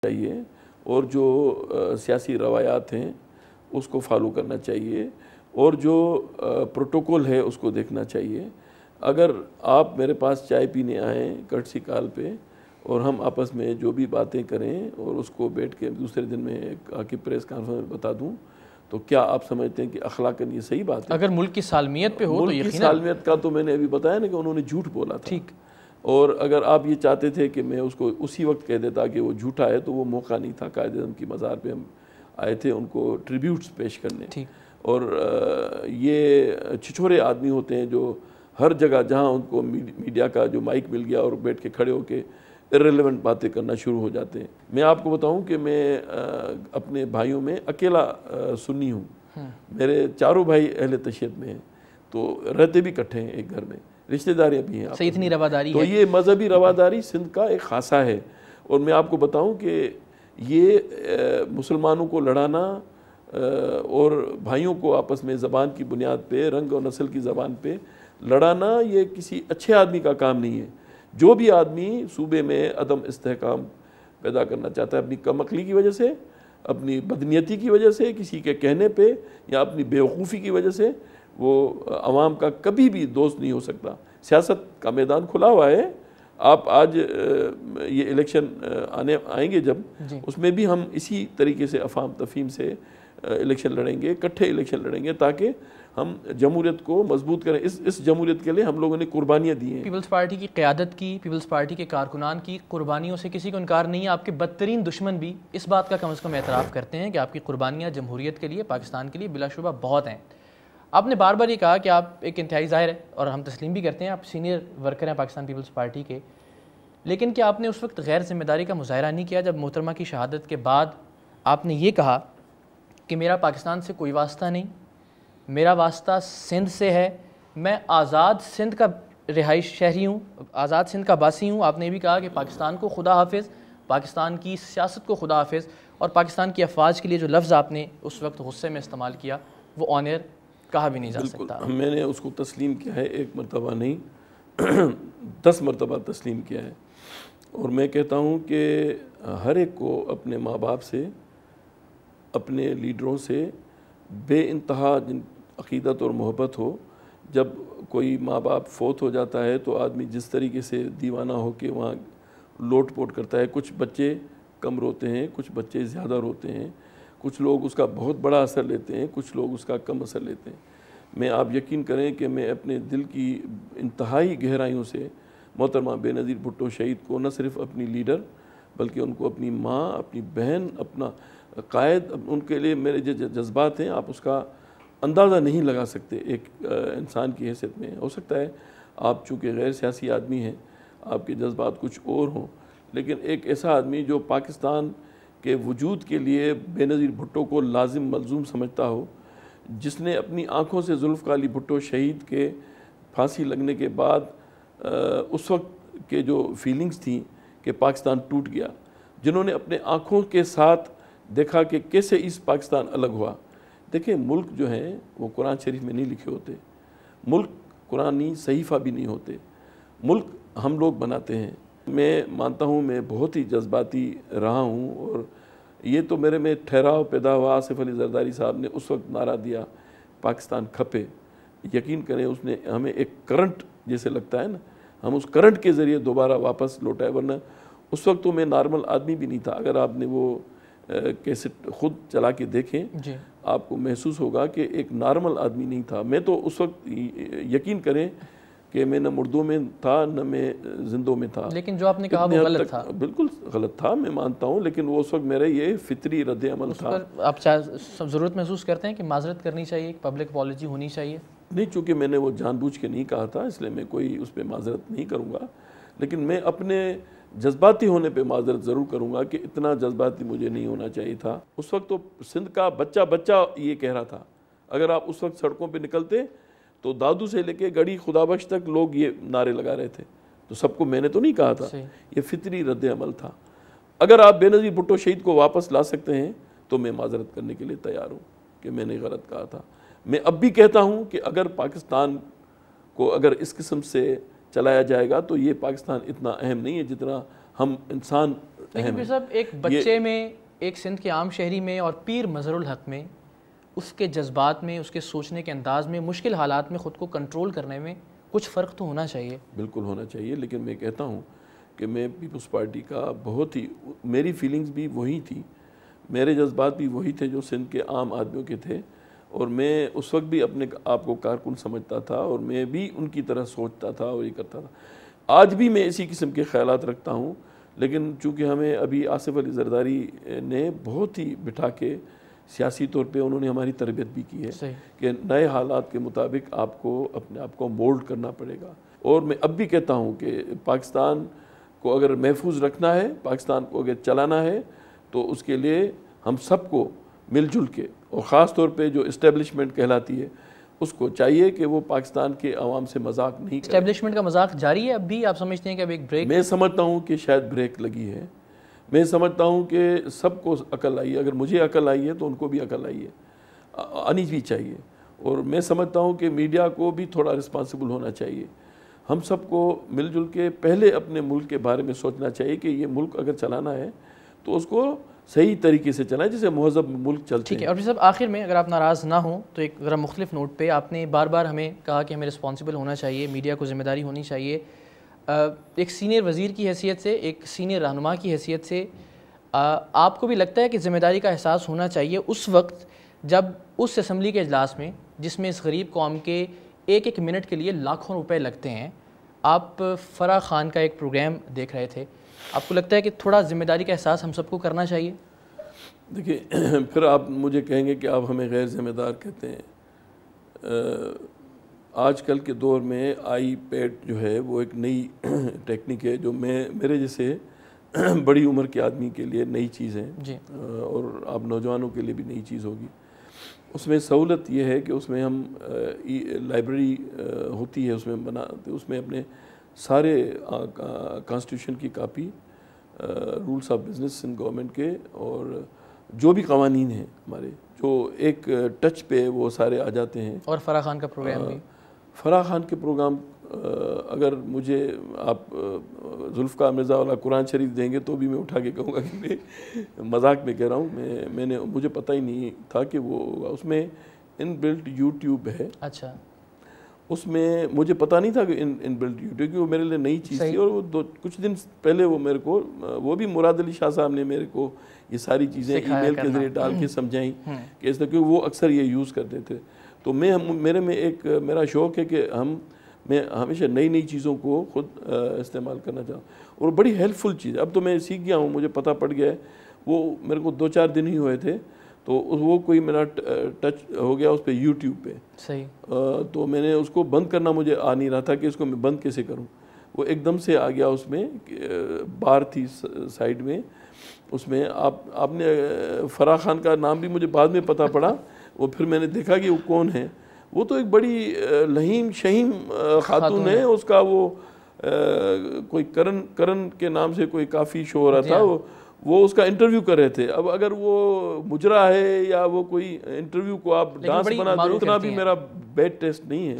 चाहिए और जो सियासी रवायात हैं उसको फॉलो करना चाहिए और जो प्रोटोकॉल है उसको देखना चाहिए। अगर आप मेरे पास चाय पीने आएँ कर्टसी कॉल पे और हम आपस में जो भी बातें करें और उसको बैठ के दूसरे दिन में आके प्रेस कॉन्फ्रेंस में बता दूं, तो क्या आप समझते हैं कि अखलाकन ये सही बात है? अगर मुल्क की सालमियत पे हो तो मुल्क की सालमियत का तो मैंने अभी बताया ना कि उन्होंने झूठ बोला था। ठीक। और अगर आप ये चाहते थे कि मैं उसको उसी वक्त कह देता कि वो झूठा है, तो वो मौका नहीं था। कायद-ए-आज़म की मज़ार पे हम आए थे उनको ट्रिब्यूट्स पेश करने। ठीक। और ये छिछोरे आदमी होते हैं जो हर जगह जहाँ उनको मीडिया का जो माइक मिल गया और बैठ के खड़े होके इर्रेलेवेंट बातें करना शुरू हो जाते हैं। मैं आपको बताऊं कि मैं अपने भाइयों में अकेला सुन्नी हूँ। मेरे चारों भाई अहले तशय्युद में हैं, तो रहते भी इकट्ठे हैं एक घर में, रिश्तेदारियाँ भी हैं। सही इतनी रवादारी तो है। ये मजहबी रवादारी सिंध का एक खासा है। और मैं आपको बताऊं कि ये मुसलमानों को लड़ाना और भाइयों को आपस में ज़बान की बुनियाद पे, रंग और नस्ल की ज़बान पे लड़ाना, ये किसी अच्छे आदमी का काम नहीं है। जो भी आदमी सूबे में अदम इस्तेहकाम पैदा करना चाहता है अपनी कमअक्ली की वजह से, अपनी बदनीयती की वजह से, किसी के कहने पे या अपनी बेवकूफ़ी की वजह से, वो अवाम का कभी भी दोस्त नहीं हो सकता। सियासत का मैदान खुला हुआ है। आप आज ये इलेक्शन आएंगे जब, उसमें भी हम इसी तरीके से अफाम तफहीम से इलेक्शन लड़ेंगे, इकट्ठे इलेक्शन लड़ेंगे, ताकि हम जमहूरियत को मजबूत करें। इस जमहूरियत के लिए हम लोगों ने कुर्बानियाँ दी हैं। पीपल्स पार्टी की क़यादत की, पीपल्स पार्टी के कारकुनान की कुर्बानियों से किसी को इनकार नहीं है। आपके बदतरीन दुश्मन भी इस बात का कम से कम एतराफ़ करते हैं कि आपकी कुर्बानियाँ जमहूरियत के लिए, पाकिस्तान के लिए बिलाशुबा बहुत हैं। आपने बार बार ये कहा कि आप एक इंतहाई ज़ाहिर है और हम तस्लीम भी करते हैं, आप सीनियर वर्कर हैं पाकिस्तान पीपल्स पार्टी के, लेकिन क्या आपने उस वक्त गैर जिम्मेदारी का मुजाहरा नहीं किया जब मोहतरमा की शहादत के बाद आपने ये कहा कि मेरा पाकिस्तान से कोई वास्ता नहीं, मेरा वास्ता सिंध से है, मैं आज़ाद सिंध का रिहाइश शहरी हूँ, आज़ाद सिंध का बासी हूँ। आपने भी कहा कि पाकिस्तान को खुदा हाफिज़, पाकिस्तान की सियासत को खुदा हाफिज़, और पाकिस्तान की अफवाज के लिए जो लफ्ज़ आपने उस वक्त गुस्से में इस्तेमाल किया वो ऑनर कहा भी नहीं जा सकता। मैंने उसको तस्लीम किया है, एक मरतबा नहीं 10 मरतबा तस्लीम किया है। और मैं कहता हूँ कि हर एक को अपने माँ बाप से, अपने लीडरों से बेइंतहा जिन अक़ीदत और मोहब्बत हो। जब कोई माँ बाप फौत हो जाता है तो आदमी जिस तरीके से दीवाना हो के वहाँ लोट पोट करता है, कुछ बच्चे कम रोते हैं, कुछ बच्चे ज़्यादा रोते हैं, कुछ लोग उसका बहुत बड़ा असर लेते हैं, कुछ लोग उसका कम असर लेते हैं। मैं आप यकीन करें कि मैं अपने दिल की इंतहाई गहराइयों से मोहतरमा बेनज़ीर भुट्टो शहीद को न सिर्फ़ अपनी लीडर बल्कि उनको अपनी माँ, अपनी बहन, अपना कायद, उनके लिए मेरे जो जज्बात हैं आप उसका अंदाज़ा नहीं लगा सकते एक इंसान की हैसियत में। हो सकता है आप चूँकि गैर सियासी आदमी हैं, आपके जज्बात कुछ और हों, लेकिन एक ऐसा आदमी जो पाकिस्तान के वजूद के लिए बेनज़ीर भुट्टो को लाजिम मलजूम समझता हो, जिसने अपनी आँखों से जुल्फ़िकार अली भुट्टो शहीद के फांसी लगने के बाद उस वक्त के जो फीलिंग्स थी कि पाकिस्तान टूट गया, जिन्होंने अपने आँखों के साथ देखा कि कैसे ईस्ट पाकिस्तान अलग हुआ। देखिए, मुल्क जो हैं वो कुरान शरीफ में नहीं लिखे होते, मुल्क कुरानी सहीफ़ा भी नहीं होते, मुल्क हम लोग बनाते हैं। मैं मानता हूँ मैं बहुत ही जज्बाती रहा हूँ और ये तो मेरे में ठहराव पैदा हुआ। आसिफ अली जरदारी साहब ने उस वक्त नारा दिया पाकिस्तान खपे, यकीन करें उसने हमें एक करंट जैसे लगता है ना, हम उस करंट के ज़रिए दोबारा वापस लौटाए, वरना उस वक्त तो मैं नॉर्मल आदमी भी नहीं था। अगर आपने वो कैसे खुद चला के देखें आपको महसूस होगा कि एक नॉर्मल आदमी नहीं था। मैं तो उस वक्त यकीन करें कि मैं न मुर्दों में था न मैं जिंदों में था। लेकिन जो आपने कहा वो गलत था। बिल्कुल गलत था, मैं मानता हूँ, लेकिन वो उस वक्त मेरा ये फितरी रद्द अमल था। आप ज़रूरत महसूस करते हैं कि माजरत करनी चाहिए, पब्लिक अपॉलजी होनी चाहिए? नहीं, चूँकि मैंने वो जानबूझ के नहीं कहा था इसलिए मैं कोई उस पर माजरत नहीं करूँगा, लेकिन मैं अपने जज्बाती होने पे माजरत ज़रूर करूँगा कि इतना जज्बाती मुझे नहीं होना चाहिए था। उस वक्त तो सिंध का बच्चा बच्चा ये कह रहा था। अगर आप उस वक्त सड़कों पे निकलते तो दादू से लेके गड़ी खुदाबख्श तक लोग ये नारे लगा रहे थे। तो सबको मैंने तो नहीं कहा था, ये फितरी रद्द अमल था। अगर आप बेनज़ीर भुट्टो शहीद को वापस ला सकते हैं तो मैं माजरत करने के लिए तैयार हूँ कि मैंने गलत कहा था। मैं अब भी कहता हूँ कि अगर पाकिस्तान को अगर इस किस्म से चलाया जाएगा तो ये पाकिस्तान इतना अहम नहीं है जितना हम इंसान लेकिन फिर सब एक बच्चे में, एक सिंध के आम शहरी में और पीर मज़हरुल हक में, उसके जज्बात में, उसके सोचने के अंदाज में, मुश्किल हालात में ख़ुद को कंट्रोल करने में कुछ फ़र्क तो होना चाहिए। बिल्कुल होना चाहिए, लेकिन मैं कहता हूँ कि मैं पीपल्स पार्टी का बहुत ही, मेरी फीलिंग्स भी वही थी, मेरे जज्बात भी वही थे जो सिंध के आम आदमियों के थे, और मैं उस वक्त भी अपने आप को कारकुन समझता था और मैं भी उनकी तरह सोचता था और ये करता था। आज भी मैं इसी किस्म के ख्यालात रखता हूँ, लेकिन चूँकि हमें अभी आसिफ अली जरदारी ने बहुत ही बिठा के सियासी तौर पे उन्होंने हमारी तरबियत भी की है कि नए हालात के मुताबिक आपको अपने आप को मोल्ड करना पड़ेगा। और मैं अब भी कहता हूँ कि पाकिस्तान को अगर महफूज रखना है, पाकिस्तान को अगर चलाना है, तो उसके लिए हम सबको मिलजुल के, और ख़ास तौर पे जो इस्टेब्लिशमेंट कहलाती है उसको चाहिए कि वो पाकिस्तान के आवाम से मजाक नहीं करे। इस्टेब्लिशमेंट का मजाक जारी है अब भी? आप समझते हैं कि अब एक ब्रेक? मैं समझता हूँ कि शायद ब्रेक लगी है। मैं समझता हूँ कि सबको अकल आई है, अगर मुझे अकल आई है तो उनको भी अकल आई है, आनी भी चाहिए। और मैं समझता हूँ कि मीडिया को भी थोड़ा रिस्पॉन्सिबल होना चाहिए। हम सबको मिलजुल के पहले अपने मुल्क के बारे में सोचना चाहिए कि ये मुल्क अगर चलाना है तो उसको सही तरीके से चलाएं, जैसे महज़ब मुल्क चलते हैं। ठीक है। और सब आखिर में, अगर आप नाराज़ ना हो तो एक ज़रा मुख्तलिफ नोट पे, आपने बार बार हमें कहा कि हमें रिस्पॉन्सिबल होना चाहिए, मीडिया को ज़िम्मेदारी होनी चाहिए। एक सीनियर वज़ीर की हैसियत से, एक सीनियर रहनुमा की हैसियत से, आपको भी लगता है कि ज़िम्मेदारी का एहसास होना चाहिए उस वक्त जब उस असम्बली के इजलास में, जिसमें इस गरीब कौम के एक एक मिनट के लिए लाखों रुपए लगते हैं, आप फराह खान का एक प्रोग्राम देख रहे थे, आपको लगता है कि थोड़ा ज़िम्मेदारी का एहसास हम सबको करना चाहिए? देखिए, फिर आप मुझे कहेंगे कि आप हमें गैर ज़िम्मेदार कहते हैं। आजकल के दौर में आईपैड जो है वो एक नई टेक्निक है जो मेरे जैसे बड़ी उम्र के आदमी के लिए नई चीज़ है जी। और आप नौजवानों के लिए भी नई चीज़ होगी। उसमें सहूलत ये है कि उसमें हम लाइब्रेरी होती है, उसमें बनाते, उसमें अपने सारे कॉन्स्टिट्यूशन की copy, rules of business in government के, और जो भी कवानीन हैं हमारे, जो एक टच पे वो सारे आ जाते हैं। और फराह खान का प्रोग्राम भी? फराह खान के प्रोग्राम अगर मुझे आप जुल्फ़कार मिर्ज़ा वाला कुरान शरीफ देंगे तो भी मैं उठा के कहूँगा कि मैं मजाक में कह रहा हूँ। मुझे पता ही नहीं था कि वो उसमें इनबिल्ट यूट्यूब है। अच्छा। उसमें मुझे पता नहीं था कि इनबिल्ट यूट्यूब, क्योंकि वो मेरे लिए नई चीज़ थी। और वो कुछ दिन पहले वो मेरे को, वो भी मुराद अली शाह साहब ने मेरे को ये सारी चीज़ें ईमेल के ज़रिए डाल के समझाई कि इस तरह, क्योंकि वो अक्सर ये यूज़ करते थे। तो मेरे में एक मेरा शौक़ है कि मैं हमेशा नई नई चीज़ों को खुद इस्तेमाल करना चाहूँ, और बड़ी हेल्पफुल चीज़। अब तो मैं सीख गया हूँ, मुझे पता पड़ गया है। वो मेरे को 2-4 दिन ही हुए थे, तो वो कोई मेरा टच हो गया उस पर यूट्यूब पे। सही। तो मैंने उसको बंद करना, मुझे आ नहीं रहा था कि इसको मैं बंद कैसे करूँ। वो एकदम से आ गया, उसमें बार थी साइड में, उसमें आपने फराह खान का नाम भी मुझे बाद में पता पड़ा। वो फिर मैंने देखा कि वो कौन है। वो तो एक बड़ी लहीम शहीम खातून है। उसका वो कोई करण के नाम से कोई काफ़ी शो हो रहा था, वो उसका इंटरव्यू कर रहे थे। अब अगर वो मुजरा है या वो कोई इंटरव्यू को आप डांस बना दो, इतना भी मेरा बैड टेस्ट नहीं है।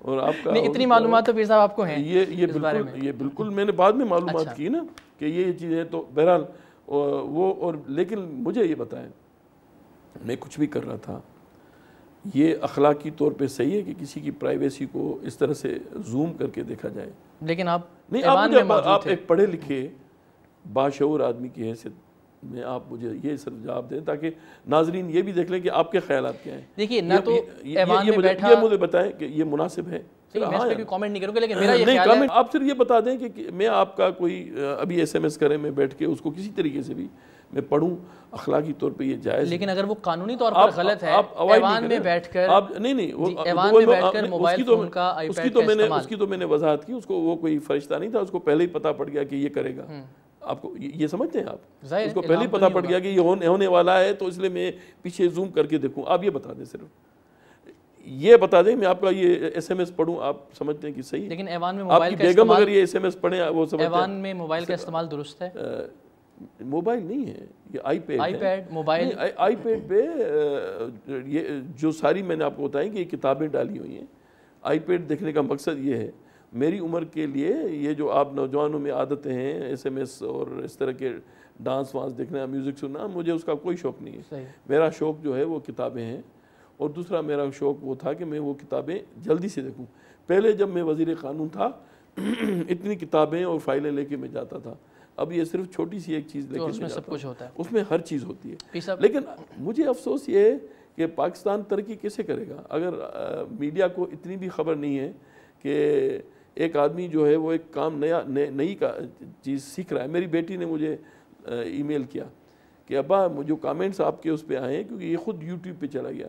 और आपका नहीं, इतनी मालूमात तो पीर साहब आपको हैं ये बिल्कुल मैंने बाद में मालूमात की ना कि ये चीज़ें। तो बहरहाल वो, और लेकिन मुझे ये बताएं, मैं कुछ भी कर रहा था, ये अखलाकी तौर पे सही है कि किसी की प्राइवेसी को इस तरह से जूम करके देखा जाए? लेकिन आप नहीं, आप एक पढ़े लिखे बाशऊर आदमी की हैसियत में आप मुझे ये सब जवाब दें, ताकि नाजरीन ये भी देख लें कि आपके ख्यालात क्या हैं। देखिए, ना तो ये मुझे बताएं कि ये मुनासिब है। मैं इस पे कोई कमेंट नहीं करूँगा, लेकिन मेरा ये ख्याल है, आप सिर्फ ये बता दें कि मैं आपका कोई अभी SMS करें, मैं बैठ के उसको किसी तरीके से भी मैं पढ़ूँ, अखलाकी तौर पे ये जायज़। लेकिन अगर वो कानूनी तौर पर गलत है, ऐवान में बैठकर आप नहीं ऐवान में बैठकर मोबाइल फोन का, आईपैड का इस्तेमाल, उसकी तो मैंने वजाहत की। उसको वो कोई फरिश्ता नहीं था, उसको पहले ही पता पड़ गया कि ये करेगा। आपको ये समझते हैं आप? उसको पहले ही पता पड़ गया कि ये होने वाला है, तो इसलिए मैं पीछे जूम करके देखूँ। आप ये बता दें, सिर्फ ये बता दें, मैं आपका ये SMS पढ़ूं, आप समझते हैं कि सही? लेकिन ऐवान में मोबाइल का इस्तेमाल, अगर ये SMS पढ़ें वो समझते हैं ऐवान में मोबाइल का इस्तेमाल दुरुस्त है? मोबाइल नहीं है, ये आईपैड मोबाइल। आईपैड पे ये जो सारी मैंने आपको बताई कि ये किताबें डाली हुई हैं। आईपैड देखने का मकसद ये है, मेरी उम्र के लिए ये जो आप नौजवानों में आदतें हैं SMS और इस तरह के डांस वांस देखना, म्यूज़िक सुनना, मुझे उसका कोई शौक़ नहीं है। सही। मेरा शौक़ जो है वो किताबें हैं, और दूसरा मेरा शौक़ वो था कि मैं वो किताबें जल्दी से देखूं। पहले जब मैं वज़ीर क़ानून था इतनी किताबें और फाइलें लेके मैं जाता था, अब ये सिर्फ छोटी सी एक चीज़ लेके तो उसमें मैं सब जाता कुछ हूं। होता है। उसमें हर चीज़ होती है। पीसा- लेकिन मुझे अफसोस ये है कि पाकिस्तान तरक्की कैसे करेगा अगर मीडिया को इतनी भी खबर नहीं है कि एक आदमी जो है वो एक काम नई का चीज़ सीख रहा है। मेरी बेटी ने मुझे ईमेल किया कि अब्बा जो कमेंट्स आपके उस पर आए हैं, क्योंकि ये खुद यूट्यूब पे चला गया,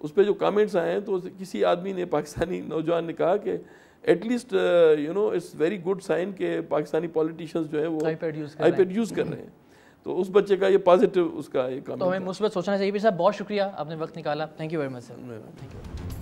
उस पर जो कमेंट्स आए हैं, तो किसी आदमी ने, पाकिस्तानी नौजवान ने कहा कि at least you know it's very good sign के पाकिस्तानी पॉलिटिशियंस जो है वो iPad यूज़ कर रहे हैं। तो उस बच्चे का ये पॉजिटिव उसका ये तो कमेंट हमें मुस्बत सोचना चाहिए। भी साहब बहुत शुक्रिया, आपने वक्त निकाला। Thank you very much sir. था। Thank you.